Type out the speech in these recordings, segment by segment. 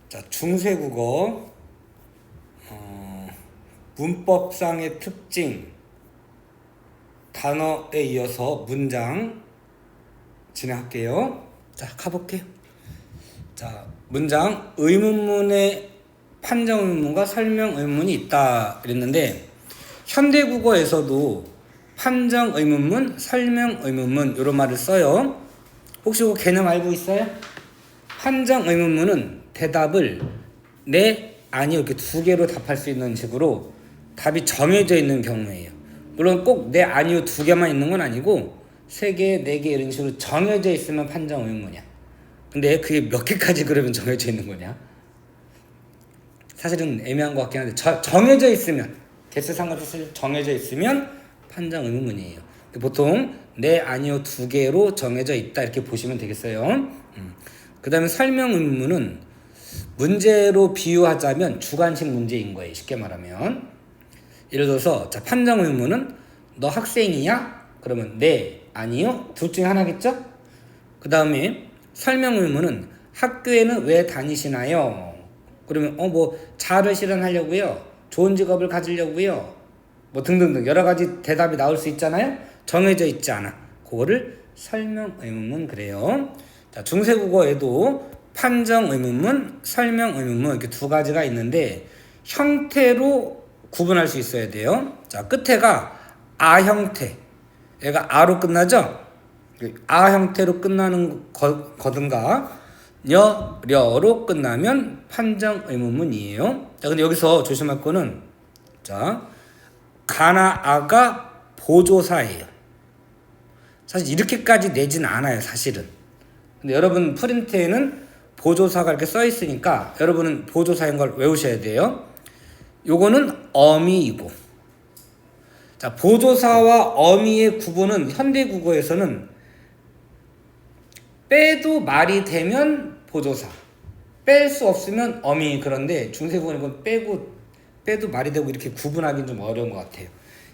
자, 중세국어 문법상의 특징 단어에 이어서 문장 진행할게요. 자, 가볼게요. 자, 문장 의문문에 판정 의문문과 설명 의문문이 있다 그랬는데 현대국어에서도 판정 의문문, 설명 의문문 이런 말을 써요. 혹시 그 개념 알고 있어요? 판정 의문문은 대답을 네, 아니요 이렇게 두 개로 답할 수 있는 식으로 답이 정해져 있는 경우예요. 물론 꼭 네, 아니요 두 개만 있는 건 아니고 세 개, 네 개 이런 식으로 정해져 있으면 판정 의문문이야. 근데 그게 몇 개까지 그러면 정해져 있는 거냐? 사실은 애매한 것 같긴 한데 정해져 있으면 개수 상관없이 정해져 있으면 판정 의문문이에요. 보통 네, 아니요 두 개로 정해져 있다 이렇게 보시면 되겠어요. 그 다음에 설명 의문문은 문제로 비유하자면 주관식 문제인 거예요. 쉽게 말하면 예를 들어서 자, 판정 의문문은 너 학생이냐? 그러면 네, 아니요 둘 중에 하나겠죠? 그 다음에 설명 의문문은 학교에는 왜 다니시나요? 그러면 뭐 자아를 실현하려고요, 좋은 직업을 가지려고요, 뭐 등등등 여러 가지 대답이 나올 수 있잖아요. 정해져 있지 않아. 그거를 설명 의문문 그래요. 자, 중세국어에도 판정 의문문, 설명 의문문 이렇게 두 가지가 있는데 형태로 구분할 수 있어야 돼요. 자, 끝에가 아 형태. 얘가 아로 끝나죠? 아 형태로 끝나는 거든가 려로 끝나면 판정 의문문이에요. 자, 근데 여기서 조심할 거는 자, 가나 아가 보조사예요. 사실 이렇게까지 내진 않아요, 사실은. 근데 여러분 프린트에는 보조사가 이렇게 써 있으니까 여러분은 보조사인 걸 외우셔야 돼요. 요거는 어미이고, 자, 보조사와 어미의 구분은 현대국어에서는 빼도 말이 되면 보조사, 뺄 수 없으면 어미. 그런데 중세국어는 이건 빼도 말이 되고 이렇게 구분하기는 좀 어려운 것 같아요.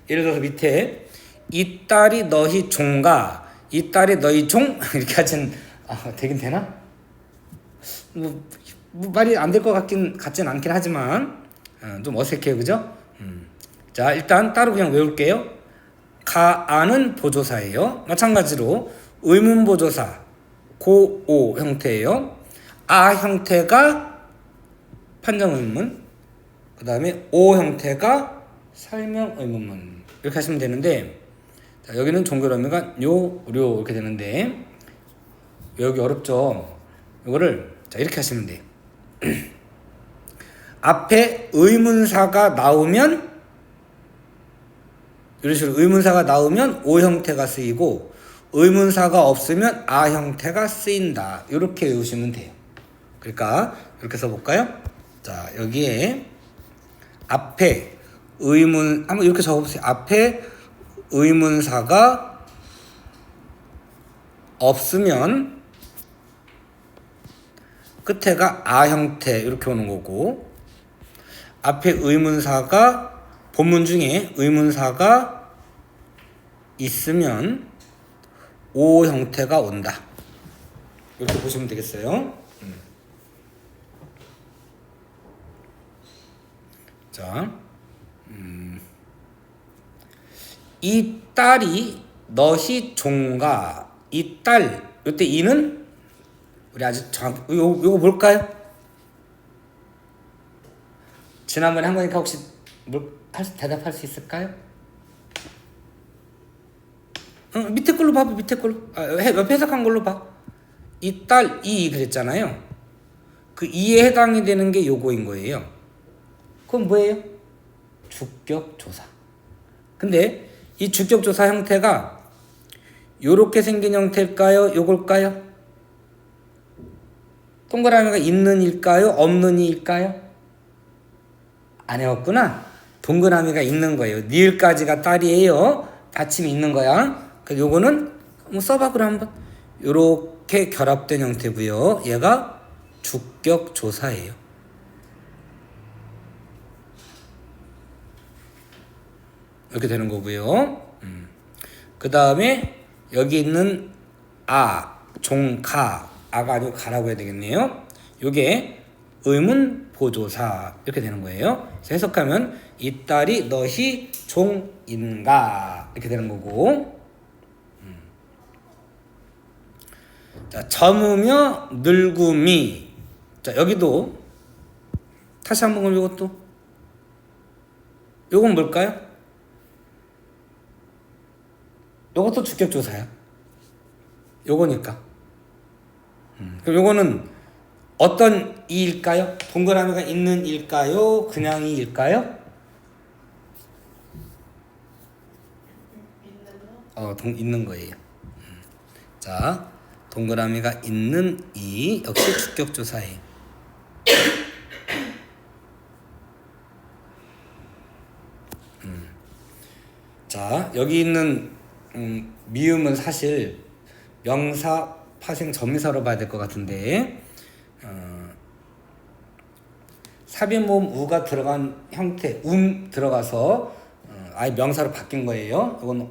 예를 들어서 밑에 이 딸이 너희 종가, 이 딸이 너희 종 이렇게 하진 되긴 되나? 뭐 말이 안 될 것 같진 않긴 하지만 좀 어색해요, 그죠? 자, 일단 따로 그냥 외울게요. 가아는 보조사예요. 마찬가지로 의문보조사 고오 형태예요. 아 형태가 판정의문문, 그 다음에 오 형태가 설명의문문 이렇게 하시면 되는데, 자, 여기는 종결어미가 요, 료 이렇게 되는데 외우기 어렵죠. 이거를 자, 이렇게 하시면 돼요. 앞에 의문사가 나오면 이런 식으로 의문사가 나오면 오 형태가 쓰이고 의문사가 없으면 아 형태가 쓰인다. 이렇게 외우시면 돼요. 그러니까 이렇게 써볼까요? 자, 여기에 앞에 의문 한번 이렇게 적어보세요. 앞에 의문사가 없으면 끝에가 아 형태 이렇게 오는 거고, 앞에 의문사가 본문 중에 의문사가 있으면 오 형태가 온다. 이렇게 보시면 되겠어요. 자, 이 딸이 너희 종가, 이 딸, 이때 이는 우리 아직 요거 뭘까요? 지난번에 한 거니까 혹시 대답할 수 있을까요? 밑에 걸로 봐, 밑에 걸로. 옆에 해석한 걸로 봐. 이 딸, 이 그랬잖아요. 그 이에 해당이 되는 게 요거인 거예요. 그건 뭐예요? 주격조사. 근데 이 주격조사 형태가 요렇게 생긴 형태일까요? 요걸까요? 동그라미가 있는 일까요? 없는 이일까요? 안 해왔구나. 동그라미가 있는 거예요. 니을까지가 딸이에요. 받침이 있는 거야. 그 요거는 한번 써봐 그럼 한번. 요렇게 결합된 형태고요. 얘가 주격조사예요. 이렇게 되는 거고요. 그 다음에 여기 있는 아, 종, 가, 아가 아니고 가라고 해야 되겠네요. 요게 의문 보조사 이렇게 되는 거예요. 그래서 해석하면 이 딸이 너희 종인가 이렇게 되는 거고. 자, 젊으며 늙음이. 자, 여기도 다시 한번 그럼 이것도 요건 뭘까요? 요것도 주격조사야. 요거니까. 그럼 요거는 어떤 이일까요? 동그라미가 있는 일까요? 그냥 이일까요? 있는 거예요. 자, 동그라미가 있는 이 역시 주격조사예요. 자, 여기 있는 미음은 사실 명사, 파생, 접미사로 봐야 될 것 같은데 사비모음 우가 들어간 형태, 들어가서 아예 명사로 바뀐 거예요. 이건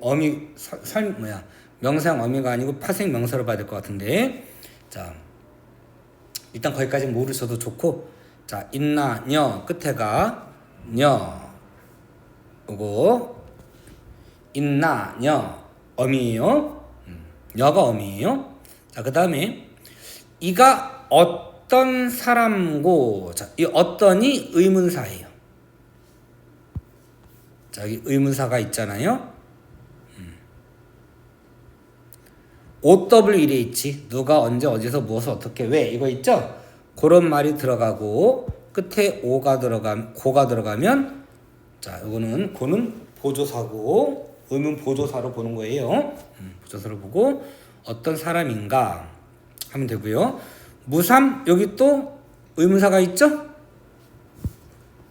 명사형 어미가 아니고 파생 명사로 봐야 될 것 같은데, 자, 일단 거기까지 모르셔도 좋고, 자, 있나, 녀, 끝에가 녀, 요거 있나, 녀, 어미예요. 녀가 어미예요. 자, 그 다음에 이가 어떤 사람고, 자, 이 어떤이 의문사예요. 자, 여기 의문사가 있잖아요. OWLH, 누가 언제 어디서 무엇을 어떻게 왜 이거 있죠? 그런 말이 들어가고 끝에 고가 들어가면, 자, 이거는 고는 보조사고 의문 보조사로 보는 거예요. 보조사로 보고 어떤 사람인가 하면 되고요. 무삼, 여기 또 의문사가 있죠?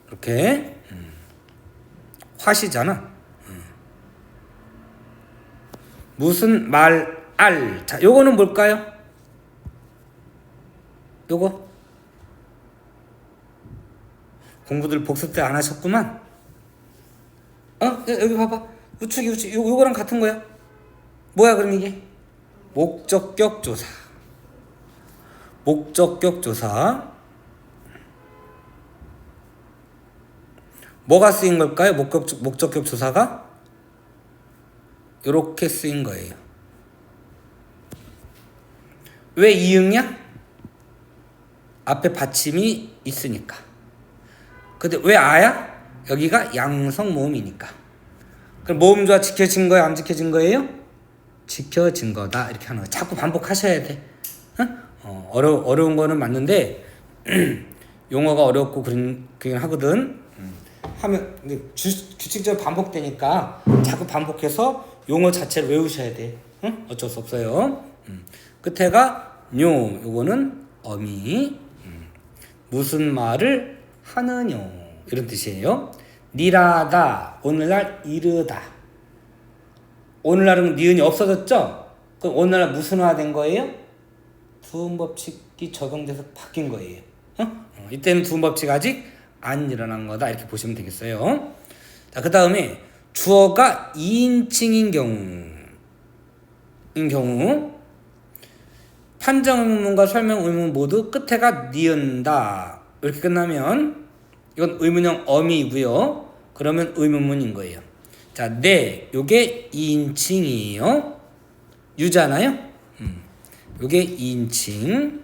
이렇게 화시잖아. 무슨 말 알. 자, 요거는 뭘까요? 요거 공부들 복습 때 안 하셨구만. 여기 봐봐. 우측이 요거랑 같은 거야. 뭐야 그럼 이게? 목적격 조사. 목적격 조사. 뭐가 쓰인 걸까요? 목적격 조사가 요렇게 쓰인 거예요. 왜 이응이야? 앞에 받침이 있으니까. 근데 왜 아야? 여기가 양성 모음이니까. 그럼 모음조화 지켜진 거예요? 안 지켜진 거예요? 지켜진 거다. 이렇게 하는 거. 자꾸 반복하셔야 돼. 어려운 거는 맞는데 용어가 어렵고 그긴 하거든. 하면 규칙적으로 반복되니까 자꾸 반복해서 용어 자체를 외우셔야 돼. 어쩔 수 없어요. 끝에가 뇨, 요거는 어미. 무슨 말을 하느뇨, 이런 뜻이에요. 니라다, 오늘날 이르다. 오늘날은 니은이 없어졌죠? 그럼 오늘날 무슨 화 된 거예요? 두음 법칙이 적용돼서 바뀐 거예요. 이때는 두음 법칙 아직 안 일어난 거다, 이렇게 보시면 되겠어요. 자, 그 다음에 주어가 2인칭인 경우 판정 의문문과 설명 의문 모두 끝에가 니은다 이렇게 끝나면 이건 의문형 어미이고요. 그러면 의문문인 거예요. 자, 네, 요게 2인칭이에요. 유잖아요. 요게 2인칭.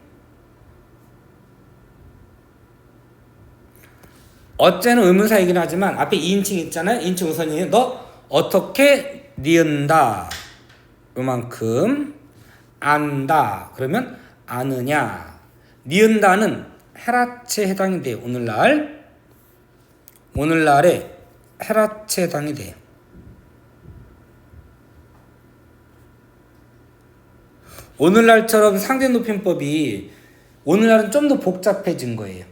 어째는 의문사이긴 하지만 앞에 2인칭 있잖아요. 2인칭 우선이에요. 너 어떻게 니은다. 요만큼. 안다. 그러면 아느냐. 니은다는 헤라체에 해당이 돼요. 오늘날에 헤라체에 해당이 돼요. 오늘날처럼 상대 높임법이 오늘날은 좀 더 복잡해진 거예요.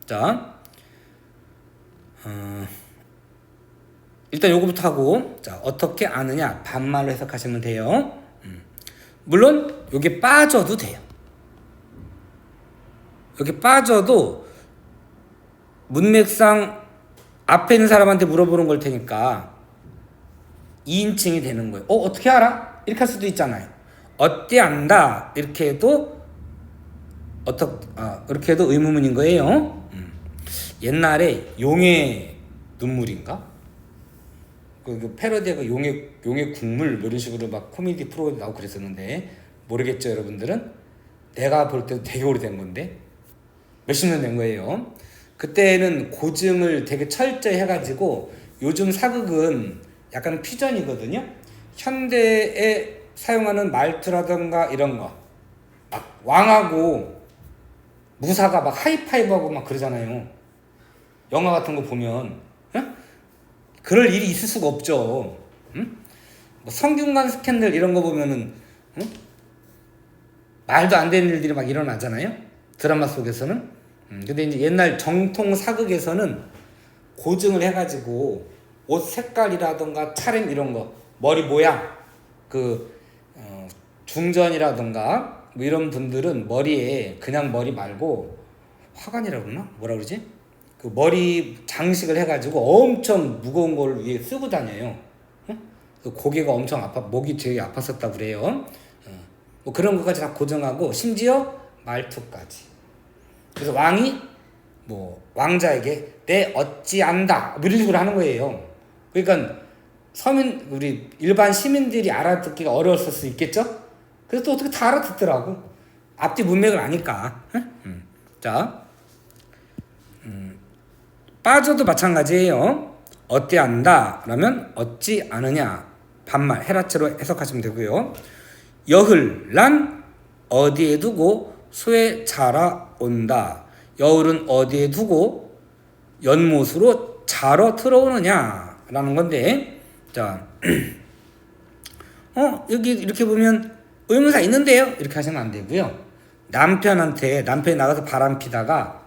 자, 일단 요거부터 하고, 자, 어떻게 아느냐 반말로 해석하시면 돼요. 물론 요게 빠져도 돼요. 여기 빠져도 문맥상 앞에 있는 사람한테 물어보는 걸 테니까 2인칭이 되는 거예요. 어떻게 알아? 이렇게 할 수도 있잖아요. 어때 안다 이렇게 해도 그렇게 해도 의문문인 거예요. 옛날에 용의 눈물인가? 그 패러디가 용의 국물 뭐 이런 식으로 막 코미디 프로그램 나오고 그랬었는데 모르겠죠 여러분들은? 내가 볼 때도 되게 오래된 건데 몇십 년 된 거예요. 그때는 고증을 되게 철저히 해가지고 요즘 사극은 약간 퓨전이거든요. 현대에 사용하는 말투라던가 이런 거 막 왕하고 무사가 막 하이파이브하고 막 그러잖아요. 영화 같은 거 보면 그럴 일이 있을 수가 없죠. 응? 뭐 성균관 스캔들 이런 거 보면은 말도 안 되는 일들이 막 일어나잖아요. 드라마 속에서는. 근데 이제 옛날 정통 사극에서는 고증을 해가지고 옷 색깔이라던가 차림 이런 거, 머리 모양, 중전이라던가 뭐 이런 분들은 머리에 그냥 머리 말고 화관이라고 그러나? 뭐라 그러지? 그 머리 장식을 해가지고 엄청 무거운 걸 위에 쓰고 다녀요. 그 고개가 엄청 목이 되게 아팠었다 그래요. 뭐 그런 것까지 다 고정하고 심지어 말투까지. 그래서 왕이 뭐 왕자에게 내 어찌안다 뭐 이런 식으로 하는 거예요. 그러니까 우리 일반 시민들이 알아듣기가 어려웠을 수 있겠죠? 그래서 또 어떻게 다 알아듣더라고. 앞뒤 문맥을 아니까. 자, 빠져도 마찬가지예요. 어찌안다 라면 어찌 아느냐 반말 헤라체로 해석하시면 되고요. 여흘 난 어디에 두고 소에 자라온다. 여흘은 어디에 두고 연못으로 자러 들어오느냐 라는 건데, 자 여기 이렇게 보면 의문사 있는데요 이렇게 하시면 안 되고요. 남편이 나가서 바람 피다가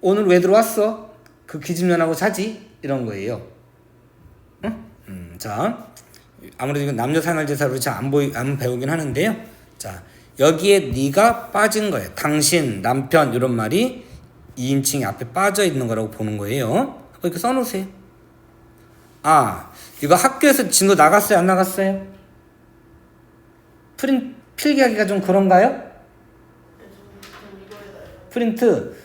오늘 왜 들어왔어? 그 기집년하고 자지? 이런 거예요. 자, 아무래도 이건 남녀상할제사로 잘 안 배우긴 하는데요. 자, 여기에 네가 빠진 거예요. 당신, 남편 이런 말이 2인칭이 앞에 빠져 있는 거라고 보는 거예요. 이렇게 써놓으세요. 이거 학교에서 진도 나갔어요? 안 나갔어요? 필기하기가 좀 그런가요? 프린트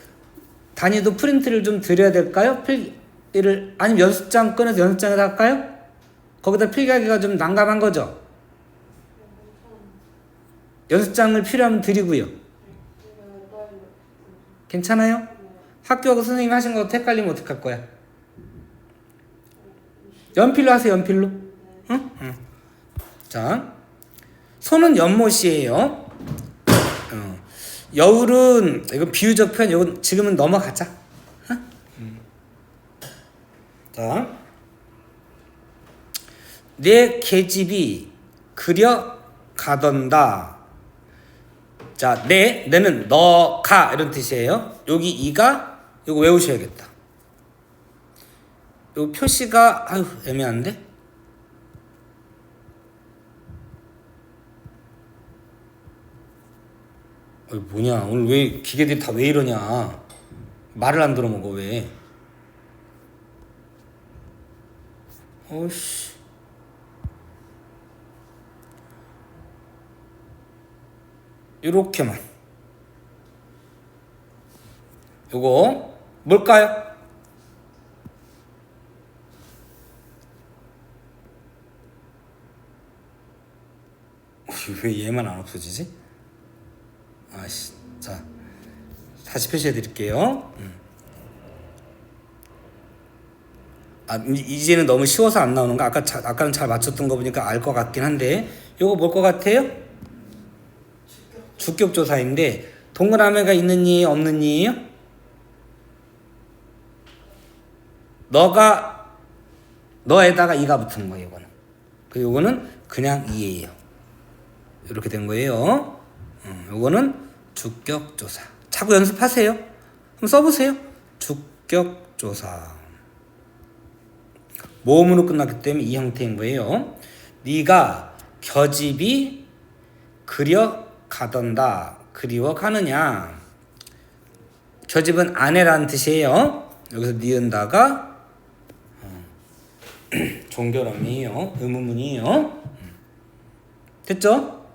단위도 프린트를 좀 드려야 될까요? 필기를 아니면 연습장 꺼내서 연습장에다 할까요? 거기다 필기하기가 좀 난감한 거죠? 연습장을 필요하면 드리고요. 괜찮아요? 학교하고 선생님이 하신 거 헷갈리면 어떡할 거야? 연필로 하세요. 연필로. 응? 자, 소는 연못이에요. 여울은 이건 비유적 표현. 이건 지금은 넘어가자. 자, 내 계집이 그려 가던다. 자, 내는 너 가 이런 뜻이에요. 여기 이가 이거 외우셔야겠다. 요 표시가 애매한데. 뭐냐 오늘 왜 기계들이 다 왜 이러냐. 말을 안 들어먹어 왜. 어이씨. 요렇게만. 요거 뭘까요? 왜 얘만 안 없어지지? 자, 다시 표시해 드릴게요. 이제는 너무 쉬워서 안 나오는 거. 아까는 잘 맞췄던 거 보니까 알 것 같긴 한데, 요거 뭘 것 같아요? 주격조사인데 동그라미가 있는 이에요, 없는 이에요? 너에다가 이가 붙은 거예요, 이거는. 그리고 요거는 그냥 이에요. 이렇게 된 거예요. 요거는 주격조사. 자꾸 연습하세요. 한번 써보세요. 주격조사. 모음으로 끝났기 때문에 이 형태인 거예요. 네가 겨집이 그려 가던다. 그리워 가느냐. 겨집은 아내라는 뜻이에요. 여기서 니은다가 종결음이에요. 의문문이에요. 됐죠?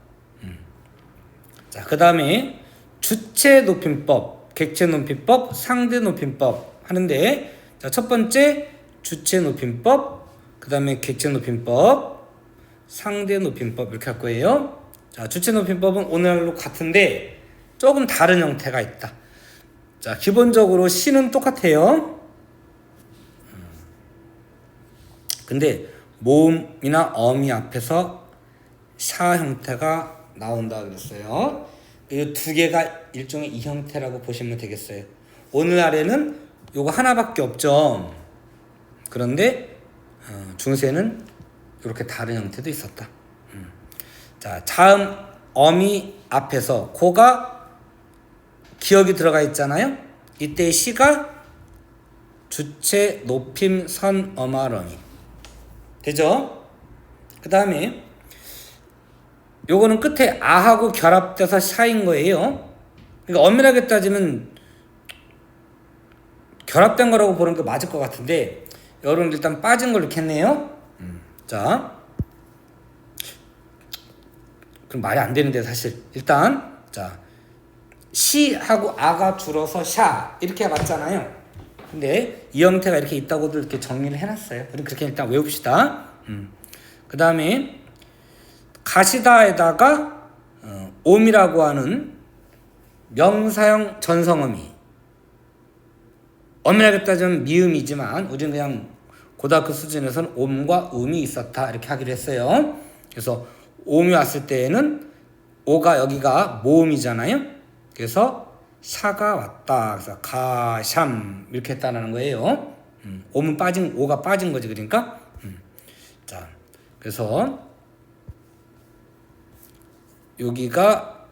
자, 그 다음에 주체 높임법, 객체 높임법, 상대 높임법 하는데, 자, 첫 번째 주체 높임법, 그 다음에 객체 높임법, 상대 높임법 이렇게 할 거예요. 자, 주체 높임법은 오늘날로 같은데 조금 다른 형태가 있다. 자, 기본적으로 시는 똑같아요. 근데 모음이나 어미 앞에서 샤 형태가 나온다 그랬어요. 이 두 개가 일종의 이 형태라고 보시면 되겠어요. 오늘날에는 요거 하나밖에 없죠. 그런데 중세는 이렇게 다른 형태도 있었다. 자, 자음 어미 앞에서 고가 기억이 들어가 있잖아요. 이때 시가 주체 높임 선 어마러미 되죠? 그 다음에 요거는 끝에 아하고 결합돼서 샤인 거예요. 그러니까 엄밀하게 따지면 결합된 거라고 보는 게 맞을 것 같은데 여러분 일단 빠진 걸 이렇게 했네요. 자, 그럼 말이 안 되는데 사실 일단 자, 시하고 아가 줄어서 샤 이렇게 해봤잖아요. 근데 이 형태가 이렇게 있다고도 이렇게 정리를 해놨어요. 그렇게 일단 외웁시다. 그 다음에 가시다에다가 옴이라고 하는 명사형 전성어미, 엄밀하게 따지면 미음이지만 우리는 그냥 고등학교 수준에서는 옴과 음이 있었다 이렇게 하기로 했어요. 그래서 옴이 왔을 때에는 오가 여기가 모음이잖아요. 그래서 샤가 왔다. 그래서 가샴 이렇게 했다는 거예요. 옴은 빠진, 오가 빠진 거지. 그러니까 자, 그래서 여기가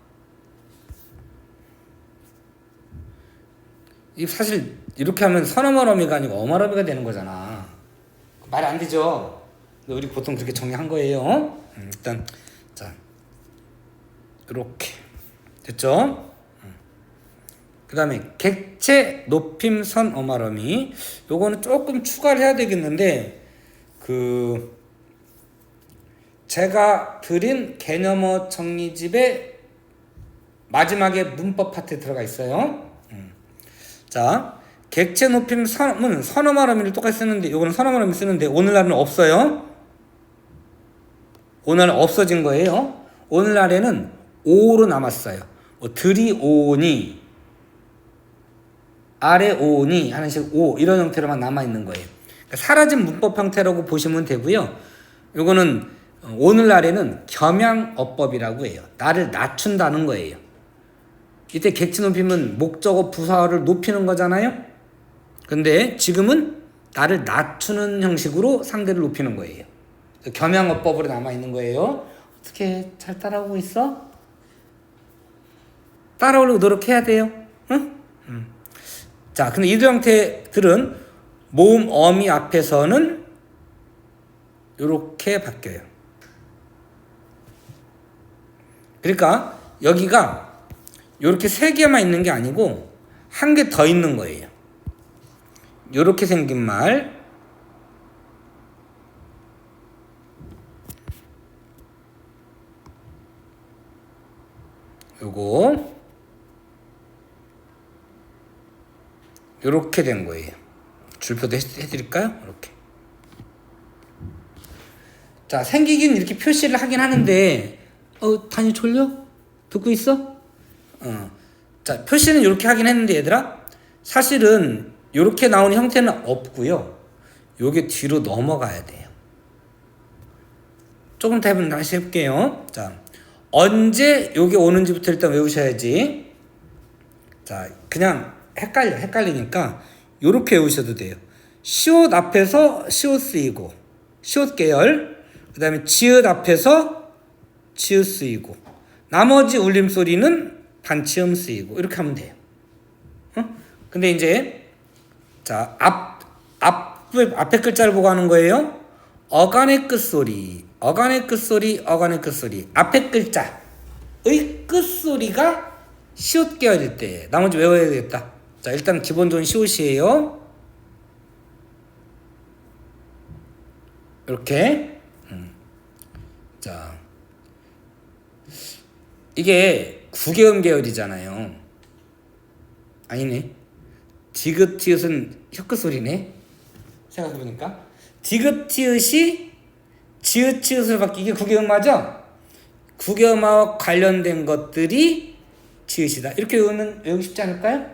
이 사실 이렇게 하면 선어머러미가 아니고 어머러미가 되는 거잖아. 말이 안 되죠. 우리 보통 그렇게 정리한 거예요. 일단 자, 이렇게 됐죠? 그 다음에 객체 높임 선 어마러미, 요거는 조금 추가를 해야 되겠는데 제가 드린 개념어 정리집의 마지막에 문법 파트에 들어가 있어요. 자, 객체 높임 선은 선어마러미를 똑같이 쓰는데 요거는 선어마러미 쓰는데 오늘날은 없어요. 오늘날은 없어진 거예요. 오늘날에는 오로 남았어요. 뭐 들이 오니 아래 오니 하는 식 오 이런 형태로만 남아있는 거예요. 그러니까 사라진 문법 형태라고 보시면 되고요. 요거는 오늘날에는 겸양어법이라고 해요. 나를 낮춘다는 거예요. 이때 객체 높임은 목적어 부사어를 높이는 거잖아요. 근데 지금은 나를 낮추는 형식으로 상대를 높이는 거예요. 겸양어법으로 남아있는 거예요. 어떻게 잘 따라오고 있어? 따라오려고 노력해야 돼요. 응? 자, 근데 이 두 형태들은 모음 어미 앞에서는 이렇게 바뀌어요. 그러니까 여기가 이렇게 세 개만 있는 게 아니고 한 개 더 있는 거예요. 이렇게 생긴 말, 요거 이렇게 된 거예요. 줄표도 해드릴까요? 이렇게. 자, 생기긴 이렇게 표시를 하긴 하는데 단이 졸려? 듣고 있어? 자, 표시는 이렇게 하긴 했는데 얘들아 사실은 이렇게 나오는 형태는 없고요. 요게 뒤로 넘어가야 돼요. 조금 더 해보면 다시 해볼게요. 자, 언제 요게 오는지부터 일단 외우셔야지. 자, 그냥 헷갈리니까 요렇게 외우셔도 돼요. 시옷 앞에서 시옷 쓰이고 시옷 계열, 그 다음에 지읒 앞에서 지읒 쓰이고 나머지 울림소리는 반치음 쓰이고 이렇게 하면 돼요. 근데 이제 자, 앞에 글자를 보고 하는 거예요. 어간의 끝소리, 어간의 끝소리, 어간의 끝소리. 앞에 글자의 끝소리가 시옷 계열일 때 나머지 외워야 되겠다. 자, 일단 기본적인 시옷이에요. 이렇게. 자, 이게 구개음 계열이잖아요. 아니네. 디귿티읕은 혀끝 소리네. 생각해보니까 디귿티읕이 지읒치읒으로 바뀌게 국외음화죠. 국외음화와 관련된 것들이 지읒이다. 이렇게 외우기 쉽지 않을까요?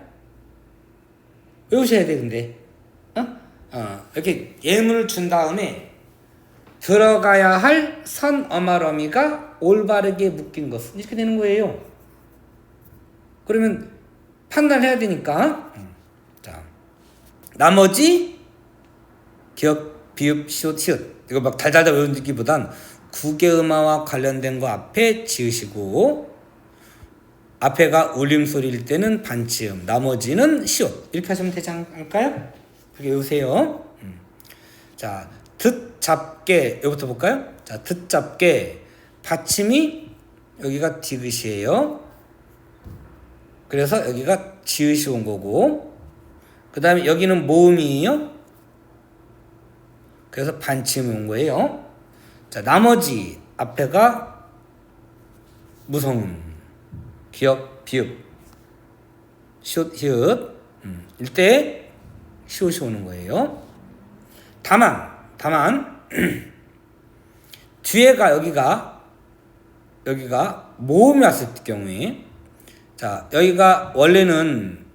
외우셔야 돼. 근데 이렇게 예문을 준 다음에 들어가야 할 선어말어미가 올바르게 묶인 것은 이렇게 되는 거예요. 그러면 판단해야 되니까 자, 나머지 기역, 비읍, 시옷, 티읕 이거 막 달달달 외우기보단 국외음화와 관련된 거 앞에 지으시고 앞에가 울림소리일 때는 반치음 나머지는 시옷 이렇게 하시면 되지 않을까요? 그렇게 외우세요. 자, 듣잡게 여기부터 볼까요? 자, 듣잡게 받침이 여기가 디귿이에요. 그래서 여기가 지읒이 온 거고 그 다음에 여기는 모음이에요. 그래서 반침이 온 거예요. 자, 나머지 앞에가 무성음, 기역, 비읍, 시옷, 히읗 일때 시옷이 오는 거예요. 다만 뒤에가 여기가 모음이 왔을 경우에 자, 여기가 원래는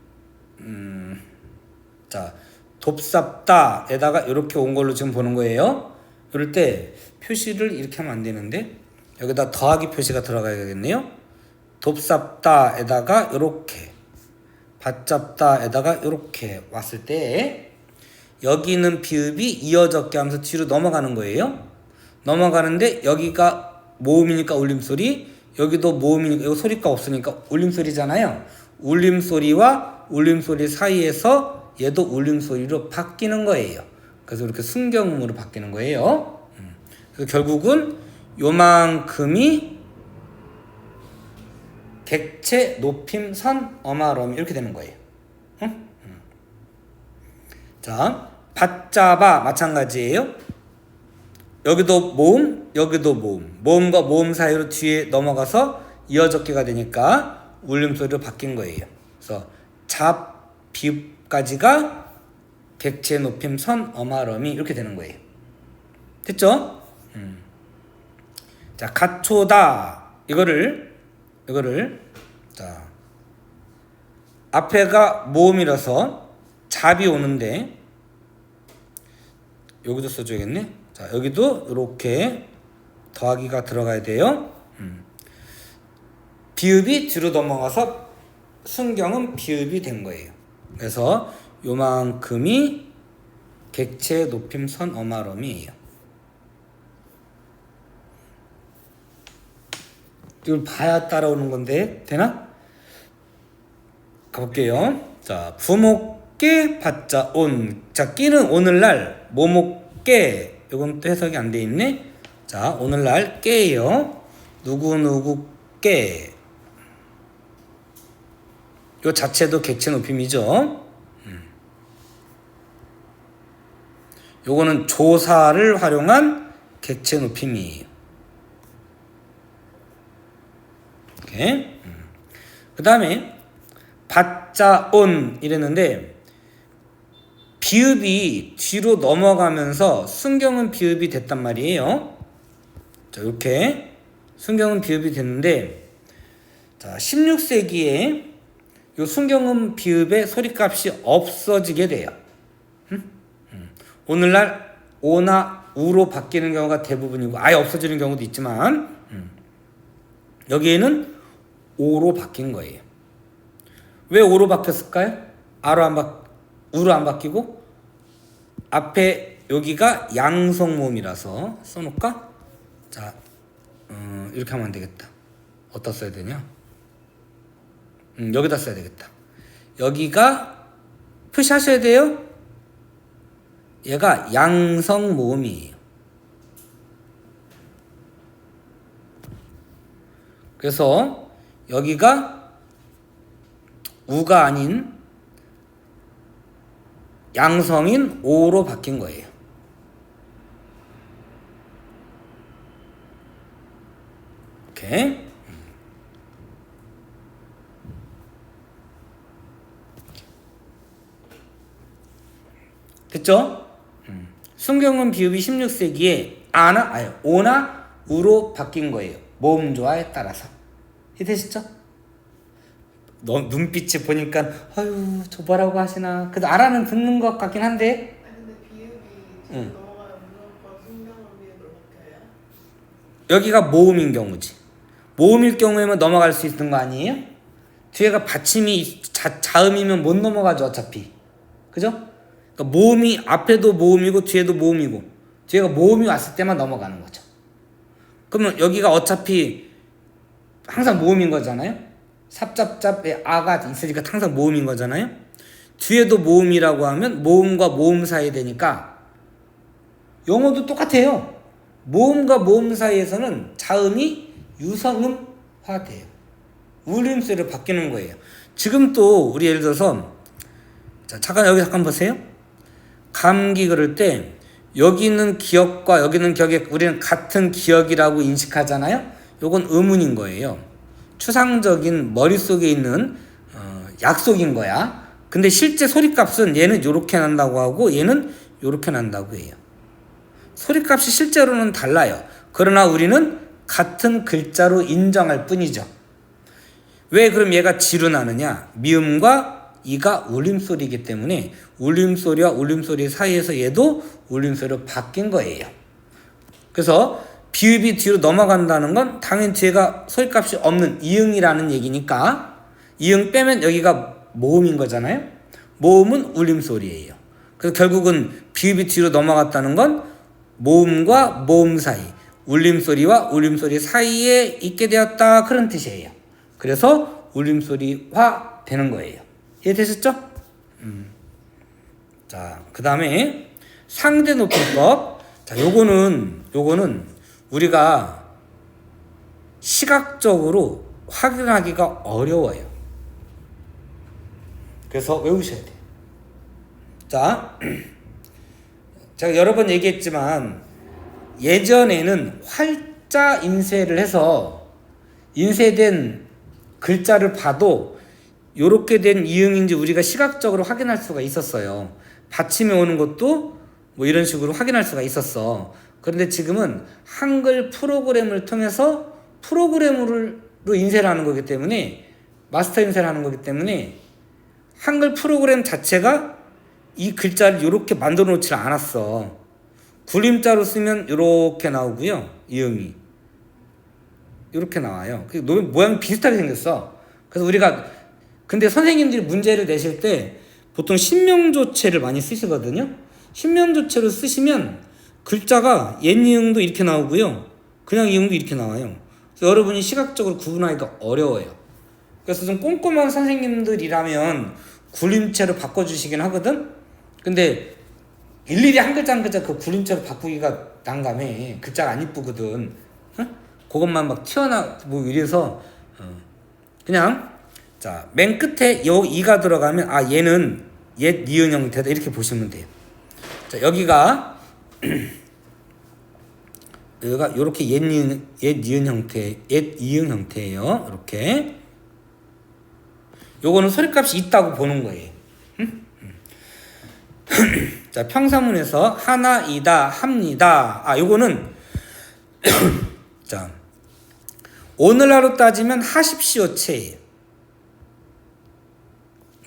자, 돕삽다에다가 이렇게 온 걸로 지금 보는 거예요. 이럴 때 표시를 이렇게 하면 안 되는데 여기다 더하기 표시가 들어가야겠네요. 돕삽다에다가 이렇게 받잡다에다가 이렇게 왔을 때 여기는 비읍이 이어졌게 하면서 뒤로 넘어가는 거예요. 넘어가는데 여기가 모음이니까 울림소리 여기도 모음이니까 여기 소리가 없으니까 울림소리잖아요. 울림소리와 울림소리 사이에서 얘도 울림소리로 바뀌는 거예요. 그래서 이렇게 순경음으로 바뀌는 거예요. 그래서 결국은 요만큼이 객체, 높임, 선, 어마러미 이렇게 되는 거예요. 자, 받잡아 마찬가지예요. 여기도 모음, 여기도 모음. 모음과 모음 사이로 뒤에 넘어가서 이어적기가 되니까 울림소리로 바뀐 거예요. 그래서 잡, 비읍까지가 객체, 높임, 선, 어마러미 이렇게 되는 거예요. 됐죠? 자, 가초다 이거를 자 앞에가 모음이라서 잡이 오는데 여기도 써줘야겠네. 자, 여기도 이렇게 더하기가 들어가야 돼요. 비읍이 뒤로 넘어가서 순경은 비읍이 된 거예요. 그래서 요만큼이 객체, 높임, 선, 어마러미예요. 이걸 봐야 따라오는 건데 되나? 가볼게요. 자, 부목께 받자 온. 자, 끼는 오늘날 모목께 이건 또 해석이 안 돼 있네. 자, 오늘날 깨예요. 누구 깨. 요 자체도 객체 높임이죠. 요거는 조사를 활용한 객체 높임이에요. 이렇게. 그 다음에 받자 온 이랬는데 비읍이 뒤로 넘어가면서 순경은 비읍이 됐단 말이에요. 자, 이렇게 순경은 비읍이 됐는데 자, 16세기에 요 순경음 비읍의 소리값이 없어지게 돼요. 오늘날 오나 우로 바뀌는 경우가 대부분이고 아예 없어지는 경우도 있지만 여기에는 오로 바뀐 거예요. 왜 오로 바뀌었을까요? 우로 안 바뀌고 앞에 여기가 양성모음이라서 써놓을까? 자, 이렇게 하면 안 되겠다. 어디다 써야 되냐? 여기다 써야 되겠다. 여기가 표시하셔야 돼요. 얘가 양성모음이에요. 그래서 여기가 우가 아닌 양성인 오로 바뀐 거예요. 이렇게 됐죠? 순경은 비읍이 16세기에 오나 우로 바뀐 거예요. 모음조화에 따라서. 이해되시죠? 눈빛이 보니까 아유 저 뭐라고 하시나. 그래도 알아는 듣는 것 같긴 한데. 아니 근데 비읍이 뒤로 넘어가면 무조건 순경은 비읍으로 바뀌어요? 여기가 모음인 경우지. 모음일 경우에만 넘어갈 수 있는 거 아니에요? 뒤에가 받침이 자음이면 못 넘어가죠 어차피. 그죠? 그러니까 모음이 앞에도 모음이고 뒤에도 모음이고 뒤에가 모음이 왔을 때만 넘어가는 거죠. 그러면 여기가 어차피 항상 모음인 거잖아요. 삽잡잡에 아가 있으니까 항상 모음인 거잖아요. 뒤에도 모음이라고 하면 모음과 모음 사이 되니까 영어도 똑같아요. 모음과 모음 사이에서는 자음이 유성음화 돼요. 울림소리로 바뀌는 거예요. 지금 또 우리 예를 들어서 자, 잠깐 보세요. 감기 그럴 때 여기는 기역과 여기는 격에 우리는 같은 기역이라고 인식하잖아요. 요건 의문인 거예요. 추상적인 머릿속에 있는 약속인 거야. 근데 실제 소리값은 얘는 요렇게 난다고 하고 얘는 요렇게 난다고 해요. 소리값이 실제로는 달라요. 그러나 우리는 같은 글자로 인정할 뿐이죠. 왜 그럼 얘가 지로 나느냐? 미음과 이가 울림소리이기 때문에 울림소리와 울림소리 사이에서 얘도 울림소리로 바뀐 거예요. 그래서 비읍이 뒤로 넘어간다는 건 당연히 뒤에가 소리값이 없는 이응이라는 얘기니까 이응 빼면 여기가 모음인 거잖아요. 모음은 울림소리예요. 그래서 결국은 비읍이 뒤로 넘어갔다는 건 모음과 모음 사이, 울림소리와 울림소리 사이에 있게 되었다 그런 뜻이에요. 그래서 울림소리화 되는 거예요. 이해되셨죠? 자, 그 다음에 상대 높임법. 자, 요거는 우리가 시각적으로 확인하기가 어려워요. 그래서 외우셔야 돼요. 자, 제가 여러 번 얘기했지만 예전에는 활자 인쇄를 해서 인쇄된 글자를 봐도 요렇게 된 이응인지 우리가 시각적으로 확인할 수가 있었어요. 받침이 오는 것도 뭐 이런 식으로 확인할 수가 있었어. 그런데 지금은 한글 프로그램을 통해서 프로그램으로 인쇄를 하는 거기 때문에 마스터 인쇄를 하는 거기 때문에 한글 프로그램 자체가 이 글자를 이렇게 만들어 놓지 않았어. 굴림자로 쓰면 이렇게 나오고요. 이음이 이렇게 나와요. 그 모양이 비슷하게 생겼어. 그래서 우리가 근데 선생님들이 문제를 내실 때 보통 신명조체를 많이 쓰시거든요. 신명조체로 쓰시면 글자가 옛 이응도 이렇게 나오고요. 그냥 이응도 이렇게 나와요. 그래서 여러분이 시각적으로 구분하기가 어려워요. 그래서 좀 꼼꼼한 선생님들이라면 굴림체로 바꿔주시긴 하거든. 근데 일일이 한 글자 한 글자 그 굴림체로 바꾸기가 난감해. 글자가 안 이쁘거든. 그것만 막 튀어나 뭐 이래서 그냥 자, 맨 끝에 요 이가 들어가면 아 얘는 옛 니은 형태다 이렇게 보시면 돼요. 자, 여기가 요렇게 옛 니은 형태, 옛 이응 형태예요. 이렇게. 요거는 소리값이 있다고 보는 거예요. 자, 평사문에서 하나이다, 합니다. 아, 요거는 자, 오늘날로 따지면 하십시오체예요.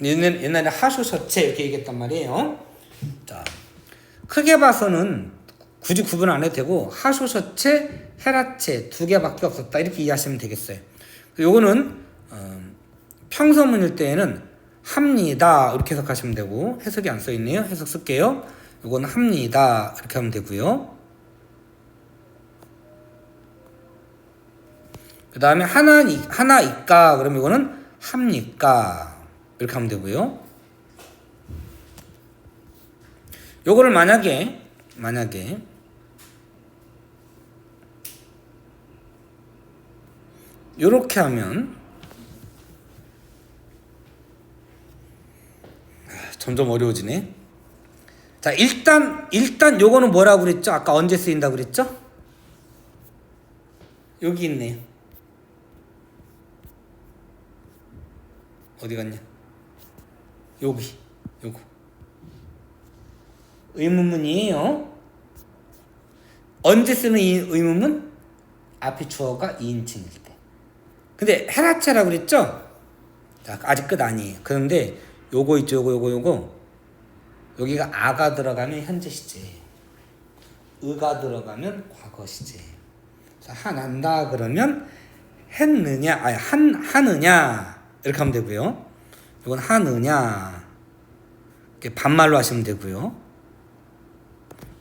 옛날에 하쇼셔체 이렇게 얘기했단 말이에요. 자, 크게 봐서는 굳이 구분 안 해도 되고 하쇼셔체, 헤라체 두 개밖에 없었다 이렇게 이해하시면 되겠어요. 요거는 평서문일 때에는 합니다 이렇게 해석하시면 되고 해석이 안 써있네요. 해석 쓸게요. 요거는 합니다 이렇게 하면 되고요. 그 다음에 하나이까 그러면 이거는 합니까 이렇게 하면 되고요. 요거를 만약에 요렇게 하면 점점 어려워지네. 자, 일단 요거는 뭐라고 그랬죠? 아까 언제 쓰인다고 그랬죠? 여기 있네요. 어디 갔냐? 요거 의문문이에요. 언제 쓰는 이 의문문? 앞에 주어가 2인칭일 때. 근데 헤라체라고 그랬죠? 자, 아직 끝 아니에요. 그런데 요거 있죠, 요거. 여기가 아가 들어가면 현재 시제, 의가 들어가면 과거 시제. 자, 한다 그러면 했느냐, 아니 하느냐 이렇게 하면 되고요. 이건 하느냐 이렇게 반말로 하시면 되고요.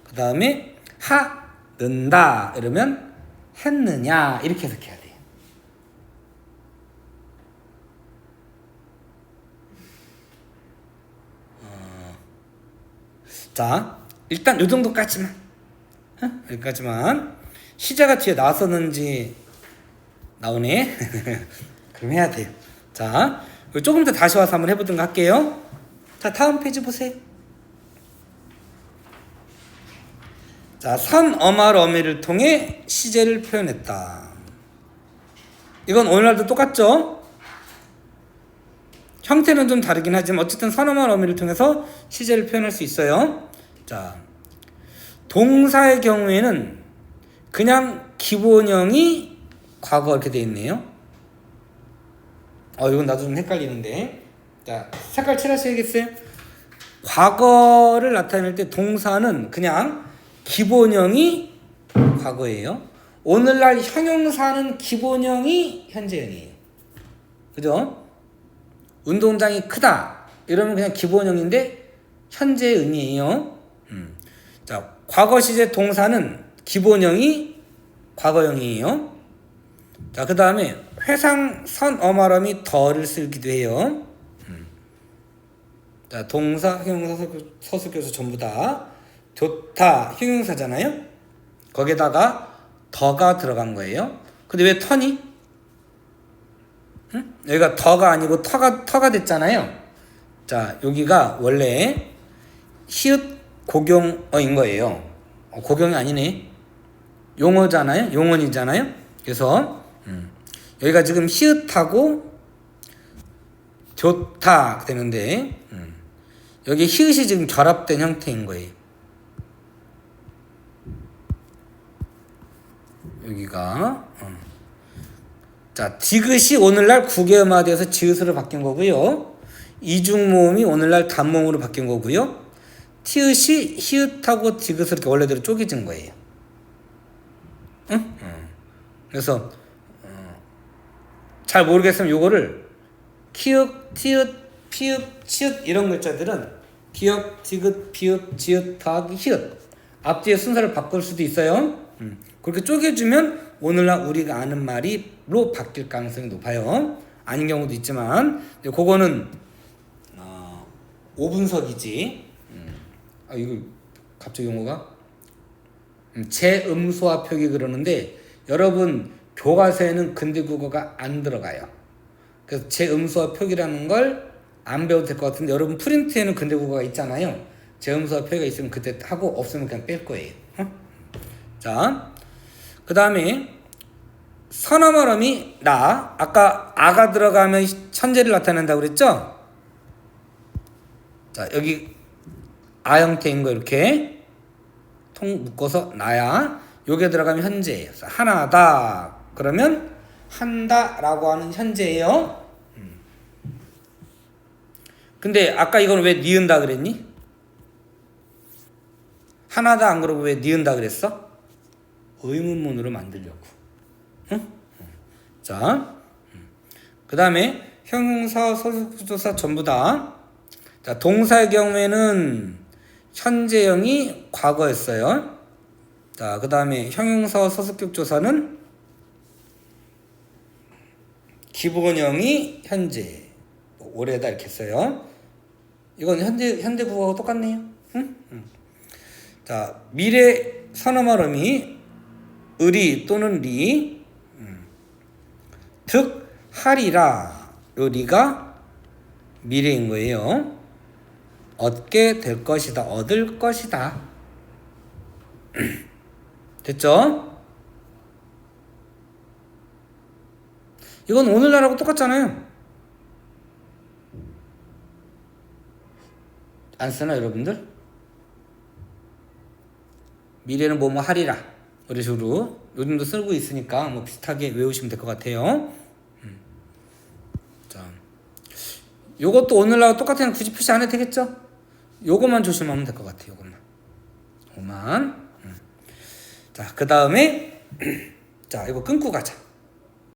그 다음에 하는다 이러면 했느냐 이렇게 해석해야 돼요. 자, 일단 요 정도까지만. 여기까지만. 시제가 뒤에 나왔었는지 나오네. 그럼 해야 돼요. 자, 조금 더 다시 와서 한번 해보든가 할게요. 자, 다음 페이지 보세요. 자, 선어말 어미를 통해 시제를 표현했다. 이건 오늘날도 똑같죠? 형태는 좀 다르긴 하지만 어쨌든 선어말 어미를 통해서 시제를 표현할 수 있어요. 자, 동사의 경우에는 그냥 기본형이 과거 이렇게 돼 있네요. 이건 나도 좀 헷갈리는데. 자, 색깔 칠하셔야겠어요? 과거를 나타낼 때 동사는 그냥 기본형이 과거예요. 오늘날 형용사는 기본형이 현재형이에요. 그죠? 운동장이 크다 이러면 그냥 기본형인데 현재의 의미예요. 자, 과거 시제 동사는 기본형이 과거형이에요. 자, 그 다음에 회상 선어말어미 더를 쓰기도 해요. 자, 동사, 형용사, 서술교사 전부 다 좋다 형용사잖아요. 거기다가 더가 들어간 거예요. 근데 왜 터니? 응? 여기가 더가 아니고 터가 됐잖아요. 자, 여기가 원래 히읗 고경어인 거예요. 고경이 아니네. 용어잖아요. 용언이잖아요. 그래서 여기가 지금 히읗하고 좋다 되는데 여기 히읗이 지금 결합된 형태인 거예요. 여기가 자, 디귿이 오늘날 구개음화되어서 지읒으로 바뀐 거고요. 이중모음이 오늘날 단모음으로 바뀐 거고요. 티읕이 히읗하고 디귿으로 이렇게 원래대로 쪼개진 거예요. 응? 그래서 잘 모르겠으면 요거를 키읔, 티읕, 피읕, 치읓 이런 글자들은 기역, 디귿, 비읍, 지읒, 더하기 히읗 앞뒤에 순서를 바꿀 수도 있어요. 그렇게 쪼개주면 오늘날 우리가 아는 말이로 바뀔 가능성이 높아요. 아닌 경우도 있지만 그거는 5분석이지. 이거 갑자기 용어가 제음소화 표기 그러는데 여러분 교과서에는 근대국어가 안 들어가요. 그래서 제음소화 표기라는 걸 안 배워도 될 것 같은데 여러분 프린트에는 근대국어가 있잖아요. 제음소화 표기가 있으면 그때 하고 없으면 그냥 뺄 거예요. 자, 그 다음에 선어말어미 나 아까 아가 들어가면 현재를 나타낸다고 그랬죠? 자, 여기 아 형태인 거 이렇게 통 묶어서 나야. 요게 들어가면 현재예요. 하나다 그러면 한다라고 하는 현재예요. 근데 아까 이건 왜 니은다 그랬니? 하나다 안 그러고 왜 니은다 그랬어? 의문문으로 만들려고. 응? 자, 그 다음에 형용사, 서술조사 전부 다. 자, 동사의 경우에는 현재형이 과거였어요. 자, 그 다음에 형용사와 서술격 조사는 기본형이 현재, 올해다 이렇게 써요. 이건 현대 국어하고 똑같네요. 응? 자, 미래 선어말음이 의리 또는 리, 득 하리라. 요 리가 미래인 거예요. 얻게 될 것이다. 얻을 것이다. 됐죠? 이건 오늘날하고 똑같잖아요. 안 쓰나 여러분들? 미래는 뭐뭐 하리라. 이런 식으로 요즘도 쓰고 있으니까 뭐 비슷하게 외우시면 될 것 같아요. 자, 요것도 오늘하고 똑같은 굳이 표시 안 해도 되겠죠? 요것만 조심하면 될 것 같아요. 요것만. 자, 그 다음에 자, 이거 끊고 가자.